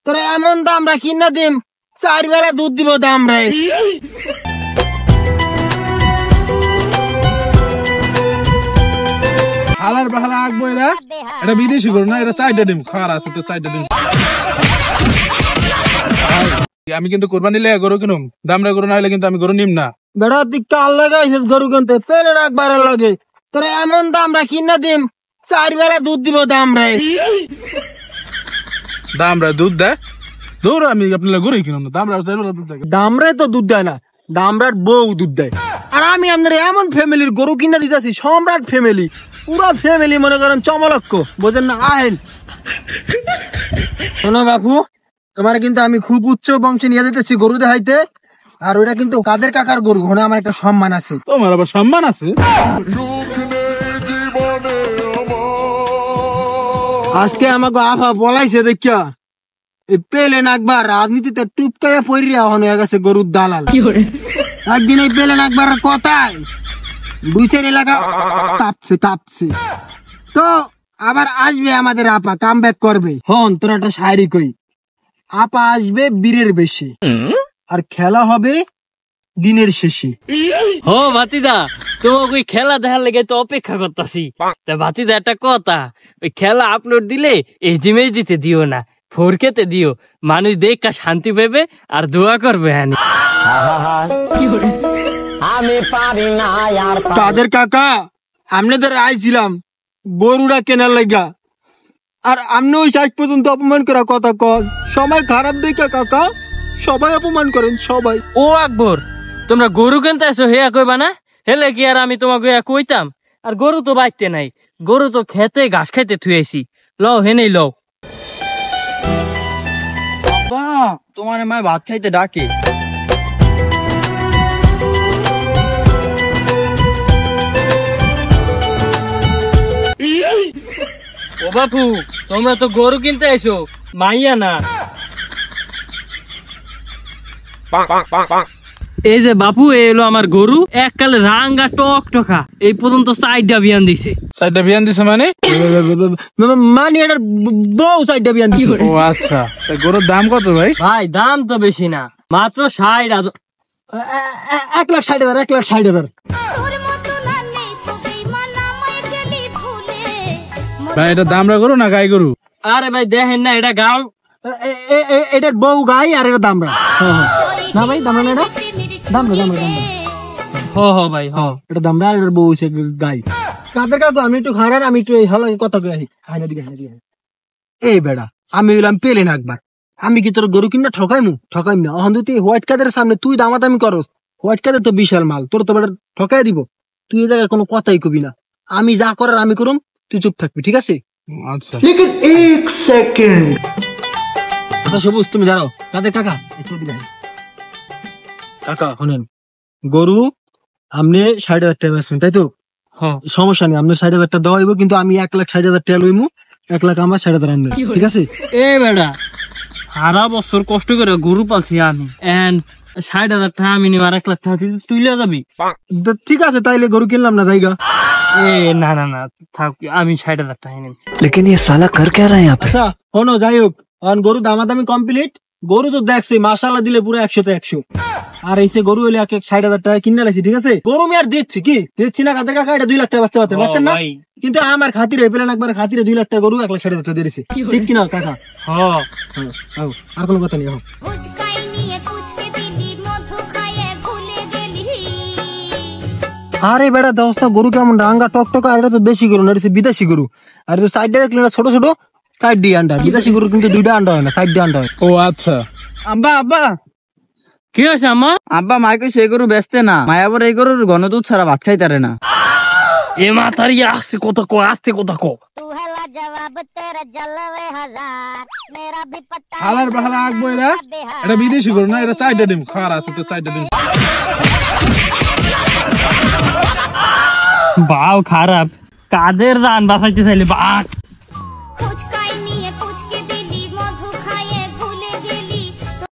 তোরা এমন দামরা কিনা দিম 4 বেলা দুধ দিব দামরা। হালার বাহালা আঁকবো এরা, এটা বিদেশি গরু না, এটা 4টা ডিম খাওয়ার আছে তো 4টা ডিম। আমি কিন্তু কোরবানি লে গরু কিনুম, দামরা গরু না হলে কিন্তু আমি গরু নিম না। বেড়া তুই কাল লাগাইছিস গরু কিনতে, পেলে রাখবার লাগে। তোরা এমন দামরা কিনা দিম 4 বেলা দুধ দিব দামরা। দামরা দুধ দেয়? দৌড়, আমি আপনার গরুই কিনুম না, দামরা 4 বেলা দুধ দেয়। দামরাই তো দুধ দেয় না, দামরার বউ দুধ দেয়। আর আমি আপনার এমন ফ্যামিলির গরু কিনা দিতেছি, সম্রাট ফ্যামিলি, পুরো ফ্যামিলি মনে করেন চমলক্ষ, বোঝেন না? আহেন শোনো বাপু, তোমার কিন্তু আমি খুব উচ্চ বংশে নিয়ে যেতেছি গরু দেখাইতে। আর ওইটা কিন্তু কাদের কাকার গরু, ওখানে আমার একটা সম্মান আছে। তোমার আবার সম্মান আছে? আজকে আমাকে আফা বলাইছে দেখিয়া, পেলেন একবার রাজনীতিতে টুপকাইয়া পড়িয়া হয়ে গেছে গরুর দালাল। একদিন এই পেলেন একবার কথায় 2 এলাকা তাপছে। তো আবার আসবে আমাদের আপা, কাম ব্যাক করবে। হন তোরা একটা শায়রি কই, আপা আসবে বীরের বেশে, আর খেলা হবে দিনের শেষে। হো ভাতিদা, তোমাকে ওই খেলা দেখার লেগে তো অপেক্ষা করতেছি। তা ভাতিদা একটা কথা, ওই খেলা আপলোড দিলে এইচডিতে দিও না, 4K-তে দিও, মানুষ দেখা শান্তি পাবে আর দোয়া করবে। আমি পারি না আর কাদের কাকা, আপনাদের আইছিলাম গরুরা কেনার লাগা, আর আপনি ওই শেষ পর্যন্ত অপমান করা কথা কন। সময় খারাপ দেখা কাকা, সবাই অপমান করেন সবাই। ও আকবর, তোমরা গরু কিনতে আসো হেয়া কইবা না? হেলে কি আর আমি তোমাকে কইতাম? আর গরু তো বাইতে নাই, গরু তো খেতে ঘাস খাইতে থুয়েছি। লও হেনেই লও। তোমার মায় ভাত খাইতে ডাকে। ও বাপু, তোমরা তো গরু কিনতে এসো, মাইয়া না। এই যে বাপু, এই হলো আমার গরু, এককালে রাঙ্গা টক টকা, এই পর্যন্ত 4টা বিয়ান দিছে। 4টা বিয়ান দিছে মানে? মানে এটার বউ 4টা বিয়ান দিছে। ও আচ্ছা, গরুর দাম কত ভাই? ভাই দাম তো বেশি না, মাত্র 60,000। 1,60,000, 1,60,000। ভাই এটা দামরা গরু না গাই গরু? আরে ভাই দেখেন না, এটা গাও, এটার বউ গাই আর এটা দামরা। না ভাই দামরা না, এটা দামরা। হ ভাই হ, এটা দামরা আর এটার বউ হইছে গাই। কাদের কাকু, আমি একটু খারাপ, আমি একটু হালকা কথা কই আহি। হাইনা দিকে। এই বেড়া, আমি হইলাম পেলেন একবার, আমি কি তোর গরু কিনা ঠকাইম না? অহন তুই হোয়াইট কাদের সামনে তুই দামাদামি করস, হোয়াইট কাদের তো বিশাল মাল, তোর তো বেটা ঠকাই দিব। তুই এই জায়গায় কোনো কথাই কবি না, আমি যা করার আমি করুম, তুই চুপ থাকবি, ঠিক আছে? আচ্ছা। লেকিন 1 সেকেন্ড। আচ্ছা সবুজ, তুমি জানো কাদের কাকা? কাকা শুনেন, গরু আপনি 60,000 টাকা বেচবেন, তাই তো? সমস্যা নেই, আপনি 60,000 টাকা দেওয়া হইব, কিন্তু আমি 1,60,000 টাকা লইমু, 1 লাখ আমার 60,000 আনবে, ঠিক আছে? এ বেড়া, সারা বছর কষ্ট করে গরু পালছি আমি, এন্ড 60,000 টাকা আমি নিব, আর 1 লাখ টাকা তুই লিয়ে যাবি? ঠিক আছে, তাইলে গরু কিনলাম না জায়গা। এ না থাক, আমি 60,000 টাকা নিব। लेकिन ये साला कर क्या रहा है यहाँ पे? আচ্ছা শোনো, যাই হোক, গরু দামাদামি কমপ্লিট। গরু তো দেখছি মাশাআল্লাহ দিলে পুরো 100-তে 100। আর এই গরু হইলে 60,000 টাকা কিনে লাইছি, ঠিক আছে? গরু আমি আর দিচ্ছি না কাদের কাকা, এটা 2 লাখ টাকা পারতেন না? কিন্তু আমার খাতিরে পেলেন একবার, খাতিরে 2 লাখ টাকা গরু 1,60,000 টাকা দিয়েছি, ঠিক কিনা কাকা? আর কোনো কথা নেই। আরে বেড়া দোস্ত, গরু কেমন রাঙ্গা টকটকা, আর এটা তো দেশি গরু না, এটা বিদেশি গরু। আর এটা সাইডে দেখলে ছোট ছোট 4টি আন্ডা, বিদেশি গরু কিন্তু 2টা আন্ডা হয় না, 4টি আন্ডা হয়। ও আচ্ছা। আব্বা কি আছে আমা? আব্বা মাই কইছে এই গরু বেচতে না, মায়াবর এই গরুর ঘনদুধ ছাড়া ভাত খাইতারে না। এ মাথারি আস্তে কথা কো। হালার বাহালা আঁকবো এরা, এটা বিদেশি গরু না, এটা 4টা ডিম খাওয়ার আছে তো 4টা ডিম। বাও খারাপ, কাদের রান বাঁচাইতে চাইলে বাঘ